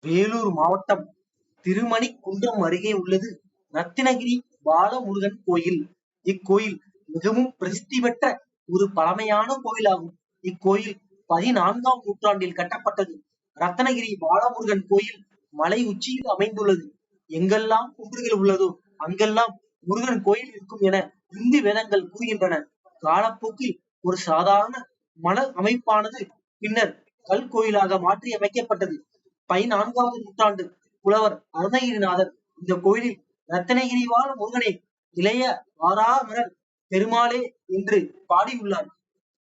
வேலூர் மாவட்டம் திருமணிக்குன்றம் அருகே உள்ளது ரத்தினகிரி பாலமுருகன் கோயில். இக்கோயில் மிகவும் பிரசித்தி பெற்ற ஒரு பழமையான கோயிலாகும். இக்கோயில் 14ஆம் நூற்றாண்டில் கட்டப்பட்டது. ரத்னகிரி பாலமுருகன் கோயில் மலை உச்சியில் அமைந்துள்ளது. எங்கெல்லாம் குன்றுகள் உள்ளதோ அங்கெல்லாம் முருகன் கோயில் இருக்கும் என இந்து வேதங்கள் கூறுகின்றன. காலப்போக்கில் ஒரு சாதாரண மன அமைப்பானது பின்னர் கல் கோயிலாக மாற்றி அமைக்கப்பட்டது. 14வது நூற்றாண்டு புலவர் அருணகிரிநாதர் இந்த கோயிலில் ரத்தனகிரிவாழ் முருகனே, இளைய வாராமரர் பெருமாளே என்று பாடியுள்ளார்.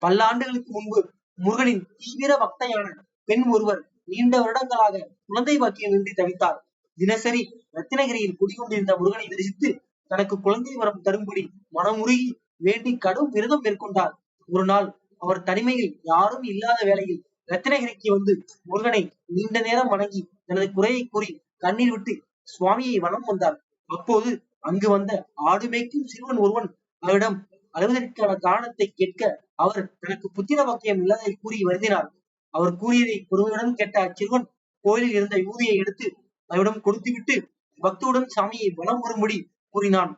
பல்லாண்டுகளுக்கு முன்பு முருகனின் தீவிர பக்தையான பெண் ஒருவர் நீண்ட வருடங்களாக குழந்தை பாக்கியமின்றி தவித்தார். தினசரி ரத்தினகிரியில் குடிகொண்டிருந்த முருகனை தரிசித்து தனக்கு குழந்தை வரம் தரும்படி மனமுருகி வேண்டி கடும் விரதம் மேற்கொண்டார். ஒரு நாள் அவர் தனிமையில் யாரும் இல்லாத வேளையில் ரத்தினகிரிக்கு வந்து முருகனை நீண்ட நேரம் வணங்கி தனது குறையை கூறி கண்ணீர் விட்டு சுவாமியை வலம் வந்தார். அப்போது அங்கு வந்த ஆடு மேய்க்கும் சிறுவன் ஒருவன் அவரிடம் அழுவதற்கான காரணத்தை கேட்க அவர் தனக்கு புத்திர வாக்கியம் இல்லாதை கூறி வருந்தினார். அவர் கூறியதை பொறுமையுடன் கேட்ட அச்சிறுவன் கோயிலில் இருந்த யூதியை எடுத்து அவரிடம் கொடுத்துவிட்டு பக்தியுடன் சாமியை வலம் வரும்படி கூறினான்.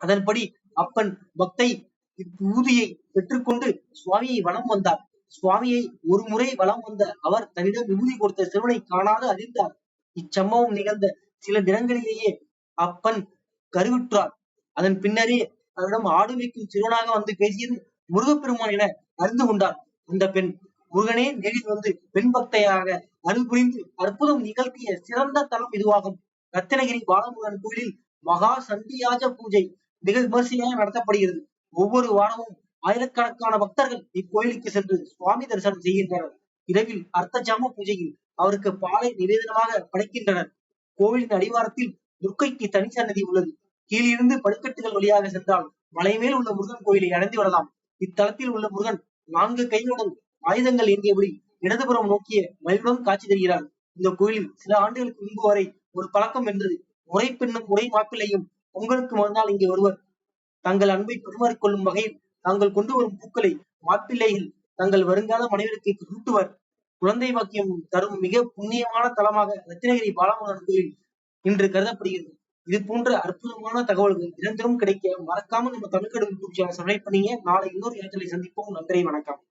அதன்படி அப்பன் பக்தை இவ்வூதியை பெற்றுக்கொண்டு சுவாமியை வலம் வந்தார். சுவாமியை ஒரு முறை வலம் வந்த அவர் தன்னிடம் விபூதி கொடுத்த சிறுவனை காணாது அறிந்தார். இச்சம்பவம் நிகழ்ந்த சில தினங்களிலேயே அப்பன் கருவுற்றார். அதன் பின்னரே அவரிடம் ஆடு மேய்க்கும் சிறுவனாக வந்து பேசியது முருகப்பெருமான் என அறிந்து கொண்டார். அந்த பெண் முருகனே நேரில் வந்து பெண் பக்தையாக அருள் புரிந்து அற்புதம் நிகழ்த்திய சிறந்த தலம் இதுவாகும். ரத்தினகிரி பாலமுருகன் கோயிலில் மகா சண்டியாஜ பூஜை மிக விமர்சையாக நடத்தப்படுகிறது. ஒவ்வொரு வாரமும் ஆயிரக்கணக்கான பக்தர்கள் இக்கோயிலுக்கு சென்று சுவாமி தரிசனம் செய்கின்றனர். இரவில் அர்த்தஜாம பூஜையில் அவருக்கு பாலை நிவேதனமாக படைக்கின்றனர். கோவிலின் அடிவாரத்தில் துர்க்கைக்கு தனி சன்னதி உள்ளது. கீழிருந்து படிக்கட்டுகள் வழியாக சென்றால் மலை மேல் உள்ள முருகன் கோயிலை அடைந்து விடலாம். இத்தலத்தில் உள்ள முருகன் 4 கைகளுடன் ஆயுதங்கள் ஏந்தியபடி இடதுபுறம் நோக்கிய மயிலுடன் காட்சி தருகிறார். இந்த கோயிலில் சில ஆண்டுகளுக்கு முன்பு வரை ஒரு பழக்கம் என்றது. முறை பெண்ணும் முறை மாப்பிள்ளையும் பொங்கலுக்கு மறுநாள் இங்கே வருவர். தங்கள் அன்பை பரிமாறிக்கொள்ளும் வகையில் தாங்கள் கொண்டு வரும் பூக்களை மாப்பிள்ளைகள் தங்கள் வருங்கால மனைவிற்கு சூட்டுவர். குழந்தை பாக்கியம் தரும் மிக புண்ணியமான தலமாக ரத்தினகிரி பாலமுருகன் கோயில் இன்று கருதப்படுகிறது. இது போன்ற அற்புதமான தகவல்கள் நிரந்தரம் கிடைக்க மறக்காம நம்ம தமிழ்கடவுள் யூடியூப் சேனல் சப்ஸ்கிரைப் பண்ணீங்க. நாளை இன்னொரு இடத்துல சந்திப்போம். நன்றி, வணக்கம்.